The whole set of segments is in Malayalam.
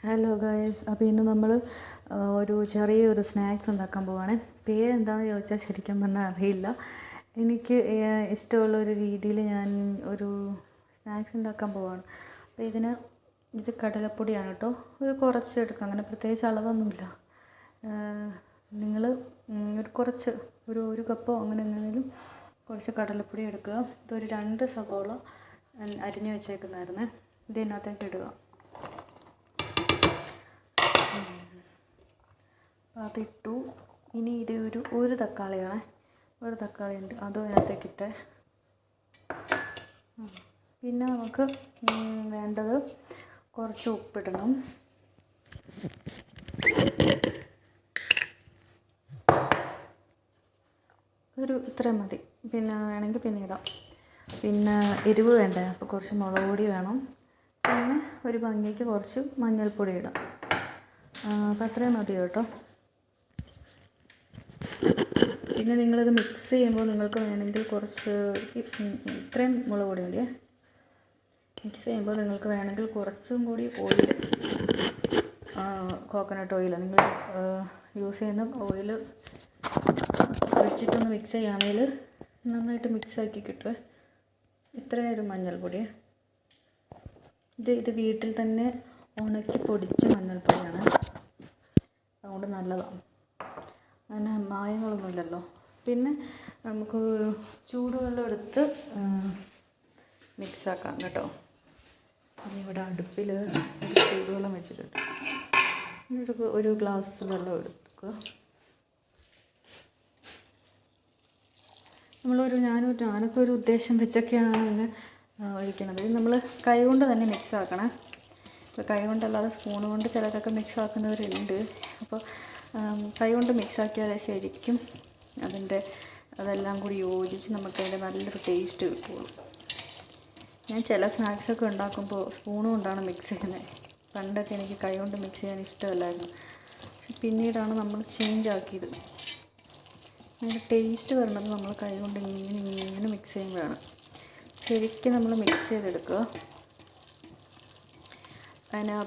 ഹലോ ഗായ്സ്, അപ്പോൾ ഇന്ന് നമ്മൾ ഒരു ചെറിയൊരു സ്നാക്സ് ഉണ്ടാക്കാൻ പോവുകയാണ്. പേരെന്താണെന്ന് ചോദിച്ചാൽ ശരിക്കും പറഞ്ഞാൽ അറിയില്ല. എനിക്ക് ഇഷ്ടമുള്ളൊരു രീതിയിൽ ഞാൻ ഒരു സ്നാക്സ് ഉണ്ടാക്കാൻ പോവുകയാണ്. അപ്പോൾ ഇത് കടലപ്പൊടിയാണ് കേട്ടോ. ഒരു കുറച്ച് എടുക്കുക, അങ്ങനെ പ്രത്യേകിച്ച് അളവൊന്നുമില്ല. നിങ്ങൾ ഒരു കപ്പോ അങ്ങനെ എന്തെങ്കിലും കുറച്ച് കടലപ്പൊടി എടുക്കുക. ഇതൊരു 2 സവോള അരിഞ്ഞ് വെച്ചേക്കുന്നതായിരുന്നേ, ഇതിനകത്തേക്ക് ഇടുക. അതിട്ടു. ഇനി ഇത് ഒരു തക്കാളിയാണ്, ഒരു തക്കാളി ഉണ്ട്, അതും അതിനകത്തേക്ക് ഇട്ടേ. പിന്നെ നമുക്ക് വേണ്ടത് കുറച്ച് ഉപ്പിടണം. ഇത്രയും മതി, പിന്നെ വേണമെങ്കിൽ പിന്നെ ഇടാം. പിന്നെ എരിവ് വേണ്ടേ, അപ്പോൾ കുറച്ച് മുളക് പൊടി വേണം. പിന്നെ ഒരു ഭംഗിക്ക് കുറച്ച് മഞ്ഞൾപ്പൊടി ഇടാം. അപ്പോൾ അത്രയും മതി കേട്ടോ. പിന്നെ നിങ്ങളിത് മിക്സ് ചെയ്യുമ്പോൾ നിങ്ങൾക്ക് വേണമെങ്കിൽ കുറച്ച് ഇത്രയും മുളക് പൊടി മതിയേ. മിക്സ് ചെയ്യുമ്പോൾ നിങ്ങൾക്ക് വേണമെങ്കിൽ കുറച്ചും കൂടി ഓയിൽ, കോക്കനട്ട് ഓയിൽ നിങ്ങൾ യൂസ് ചെയ്യുന്ന ഓയിൽ ഒഴിച്ചിട്ടൊന്ന് മിക്സ് ചെയ്യുകയാണെങ്കിൽ നന്നായിട്ട് മിക്സാക്കി കിട്ടുമേ. ഇത്രയും ഒരു മഞ്ഞൾപ്പൊടിയേ. ഇത് വീട്ടിൽ തന്നെ ഉണക്കി പൊടിച്ച മഞ്ഞൾപ്പൊടിയാണ്, അതുകൊണ്ട് നല്ലതാണ്, അങ്ങനെ മായങ്ങളൊന്നുമില്ലല്ലോ. പിന്നെ നമുക്ക് ചൂടുവെള്ളം എടുത്ത് മിക്സാക്കാം കേട്ടോ. ഇവിടെ അടുപ്പിൽ ചൂടുവെള്ളം വെച്ചിട്ടുണ്ട്. ഒരു ഗ്ലാസ് വെള്ളം എടുക്കുക. ഞാനൊക്കെ ഒരു ഉദ്ദേശം വെച്ചൊക്കെയാണ് ഇങ്ങനെ ഒഴിക്കണത്. നമ്മൾ കൈ കൊണ്ട് തന്നെ മിക്സ് ആക്കണേ. ഇപ്പോൾ കൈ കൊണ്ടല്ലാതെ സ്പൂൺ കൊണ്ട് ചിലരൊക്കെ മിക്സ് ആക്കുന്നവരുണ്ട്. അപ്പോൾ കൈ കൊണ്ട് മിക്സാക്കിയാൽ ശരിക്കും അതെല്ലാം കൂടി യോജിച്ച് നമുക്കതിൻ്റെ നല്ലൊരു ടേസ്റ്റ് കിട്ടുള്ളൂ. ഞാൻ ചില സ്നാക്സൊക്കെ ഉണ്ടാക്കുമ്പോൾ സ്പൂൺ കൊണ്ടാണ് മിക്സ് ചെയ്യുന്നത്. പണ്ടൊക്കെ എനിക്ക് കൈ കൊണ്ട് മിക്സ് ചെയ്യാൻ ഇഷ്ടമല്ലായിരുന്നു. പിന്നീടാണ് നമ്മൾ ചേഞ്ച് ആക്കിയത്. അതിൻ്റെ ടേസ്റ്റ് വരുന്നത് നമ്മൾ കൈ കൊണ്ട് ഇങ്ങനെ മിക്സ് ചെയ്യുമ്പോഴാണ്. ശരിക്കും നമ്മൾ മിക്സ് ചെയ്തെടുക്കുക.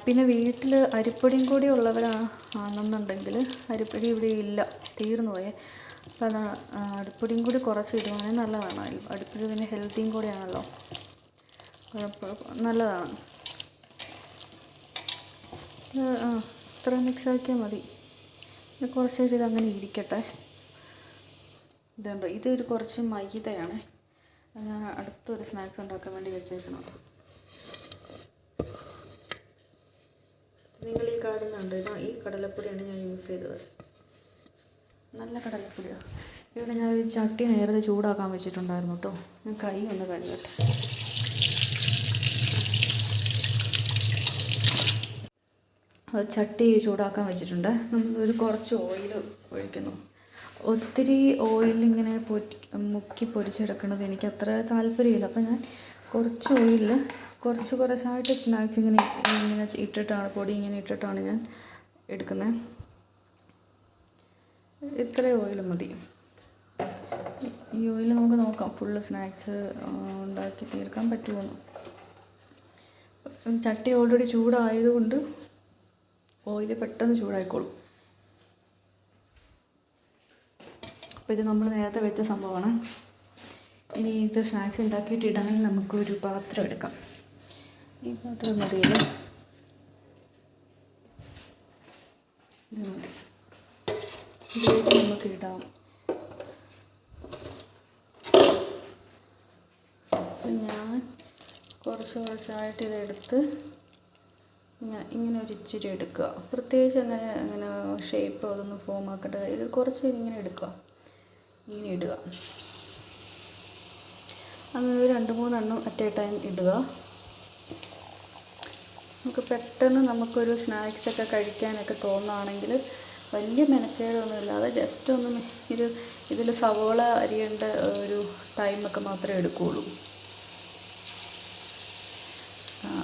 പിന്നെ വീട്ടിൽ അരിപ്പൊടിയും കൂടി ഉള്ളവരാണെന്നുണ്ടെങ്കിൽ, അരിപ്പൊടി ഇവിടെ ഇല്ല, തീർന്നു പോയേ. അപ്പോൾ അതാണ്, അരിപ്പൊടിയും കൂടി കുറച്ച് ഇടുവാണെങ്കിൽ നല്ലതാണ്. അരിപ്പൊടി പിന്നെ ഹെൽത്തിയും കൂടിയാണല്ലോ, നല്ലതാണ്. ഇത്ര മിക്സാക്കിയാൽ മതി. കുറച്ച് ഇതങ്ങനെ ഇരിക്കട്ടെ. ഇതുണ്ട്, ഇതൊരു കുറച്ച് മൈദയാണ്. ഞാൻ അടുത്തൊരു സ്നാക്സ് ഉണ്ടാക്കാൻ വേണ്ടി വെച്ചേക്കണം. നിങ്ങൾ ഈ കാണുന്നുണ്ട്, ഈ കടലപ്പൊടിയാണ് ഞാൻ യൂസ് ചെയ്തത്. നല്ല കടലപ്പൊടിയാണ്. ഇവിടെ ഞാൻ ഒരു ചട്ടി നേരത്തെ ചൂടാക്കാൻ വെച്ചിട്ടുണ്ടായിരുന്നു കേട്ടോ. ഞാൻ കൈ ഒന്ന് കഴുകട്ടെ. ചട്ടി ചൂടാക്കാൻ വെച്ചിട്ടുണ്ട്. നമ്മളൊരു കുറച്ച് ഓയിൽ ഒഴിക്കുന്നു. ഒത്തിരി ഓയിലിങ്ങനെ മുക്കി പൊരിച്ചെടുക്കണത് എനിക്ക് അത്ര താല്പര്യമില്ല. അപ്പോൾ ഞാൻ കുറച്ച് ഓയിലിൽ കുറച്ചായിട്ട് സ്നാക്സ് ഇങ്ങനെ ഇട്ടിട്ടാണ്, പൊടി ഇങ്ങനെ ഇട്ടിട്ടാണ് ഞാൻ എടുക്കുന്നത്. ഇത്രയും ഓയിൽ മതി. ഈ ഓയിൽ നമുക്ക് നോക്കാം ഫുള്ള് സ്നാക്സ് ഉണ്ടാക്കി തീർക്കാൻ പറ്റുമോ. ചട്ടി ഓൾറെഡി ചൂടായതുകൊണ്ട് ഓയിൽ പെട്ടെന്ന് ചൂടായിക്കോളും. അപ്പോൾ ഇത് നമ്മൾ നേരത്തെ വെച്ച സംഭവമാണ്. ഇനി ഇത് സ്നാക്സ് ഉണ്ടാക്കിയിട്ട് ഇടാൻ നമുക്കൊരു പാത്രം എടുക്കാം. ഈ പാത്രം മതിയല്ലോ, ഇത് മതി. ഇതിലേക്ക് നമുക്ക് ഇടാം. അപ്പം ഞാൻ കുറച്ചായിട്ട് ഇതെടുത്ത് ഇങ്ങനെ ഒരു ഇച്ചിരി എടുക്കുക. പ്രത്യേകിച്ച് അങ്ങനെ ഷേപ്പ് അതൊന്നും ഫോം ആക്കേണ്ട. ഇത് കുറച്ച് ഇങ്ങനെ എടുക്കുക, ഇങ്ങനെ ഇടുക. അങ്ങനെ ഒരു 2-3 എണ്ണം അറ്റ് എ ടൈം ഇടുക. നമുക്ക് പെട്ടെന്ന് നമുക്കൊരു സ്നാക്സൊക്കെ കഴിക്കാനൊക്കെ തോന്നുകയാണെങ്കിൽ വലിയ മെനക്കേടൊന്നുമില്ലാതെ ജസ്റ്റ് ഒന്ന് ഇതിൽ സവോള അരിയേണ്ട ഒരു ടൈമൊക്കെ മാത്രമേ എടുക്കുകയുള്ളൂ.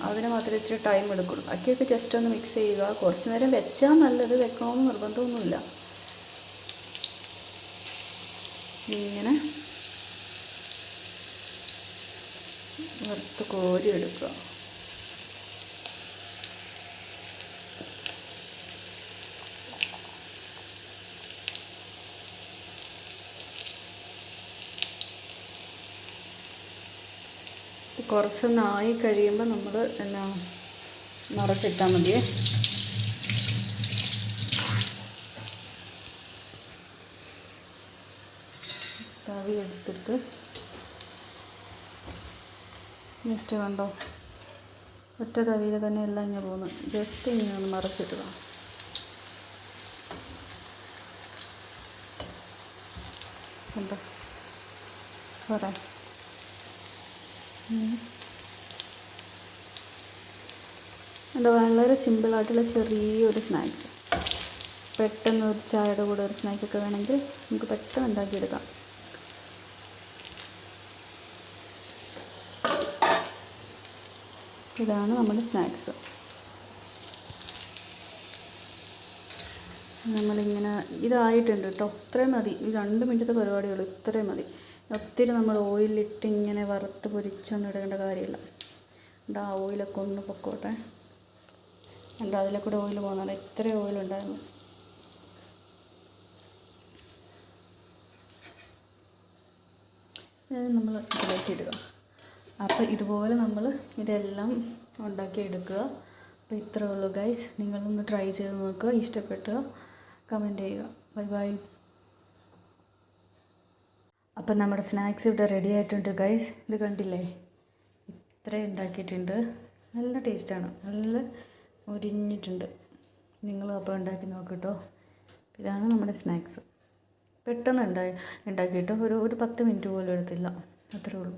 അതിന് മാത്രമേ ഇച്ചിരി ടൈം എടുക്കുള്ളൂ. ബാക്കിയൊക്കെ ജസ്റ്റ് ഒന്ന് മിക്സ് ചെയ്യുക. കുറച്ച് നേരം വെച്ചാൽ നല്ലത്, വെക്കണമെന്ന് നിർബന്ധമൊന്നുമില്ല. ഇങ്ങനെ വറുത്ത് കോരി എടുക്കുക. കുറച്ചൊന്നായി കഴിയുമ്പോൾ നമ്മൾ എന്നാ മറച്ചിട്ടാൽ മതിയേ. തവി എടുത്തിട്ട് ജസ്റ്റ് കണ്ടോ, ഒറ്റ തവിയിൽ തന്നെ എല്ലാം ഇങ്ങനെ പോകുന്നു. ജസ്റ്റ് ഇങ്ങനെ ഒന്ന് മറച്ചിട്ടുക. കണ്ടോ പറയാം. എന്താ വളരെ സിമ്പിളായിട്ടുള്ള ചെറിയൊരു സ്നാക്സ്. പെട്ടെന്ന് ഒരു ചായയുടെ കൂടെ ഒരു സ്നാക്കൊക്കെ വേണമെങ്കിൽ നമുക്ക് പെട്ടെന്ന് ഉണ്ടാക്കിയെടുക്കാം. ഇതാണ് നമ്മുടെ സ്നാക്സ്. നമ്മളിങ്ങനെ ഇതായിട്ടുണ്ട് കേട്ടോ. ഇത്രയും മതി. ഈ 2 മിനിറ്റത്തെ പരിപാടിയുള്ളൂ. ഇത്രയും മതി. ഒത്തിരി നമ്മൾ ഓയിലിട്ട് ഇങ്ങനെ വറുത്ത് പൊരിച്ചൊന്നും ഇടേണ്ട കാര്യമില്ല. എന്താ ഓയിലൊക്കെ ഒന്ന് പൊക്കോട്ടെ. എന്താ അതിലെ കൂടെ ഓയിൽ പോകുന്നുണ്ട്. ഇത്രയും ഓയിലുണ്ടായിരുന്നു. നമ്മൾ ഇതിലേക്ക് ഇടുക. അപ്പോൾ ഇതുപോലെ നമ്മൾ ഇതെല്ലാം ഉണ്ടാക്കിയെടുക്കുക. അപ്പോൾ ഇത്രയേ ഉള്ളൂ ഗൈസ്. നിങ്ങളൊന്ന് ട്രൈ ചെയ്ത് നോക്കുക. ഇഷ്ടപ്പെട്ട് കമൻറ്റ് ചെയ്യുക. Bye bye. അപ്പം നമ്മുടെ സ്നാക്സ് ഇവിടെ റെഡി ആയിട്ടുണ്ട് ഗൈസ്. ഇത് കണ്ടില്ലേ, ഇത്രയും ഉണ്ടാക്കിയിട്ടുണ്ട്. നല്ല ടേസ്റ്റാണ്, നല്ല മുരിഞ്ഞിട്ടുണ്ട്. നിങ്ങളും അപ്പോൾ ഉണ്ടാക്കി നോക്കിട്ടോ. ഇതാണ് നമ്മുടെ സ്നാക്സ്. പെട്ടെന്ന് ഉണ്ടാക്കിയിട്ട് ഒരു 10 മിനിറ്റ് പോലും എടുത്തില്ല. അത്രേ ഉള്ളൂ.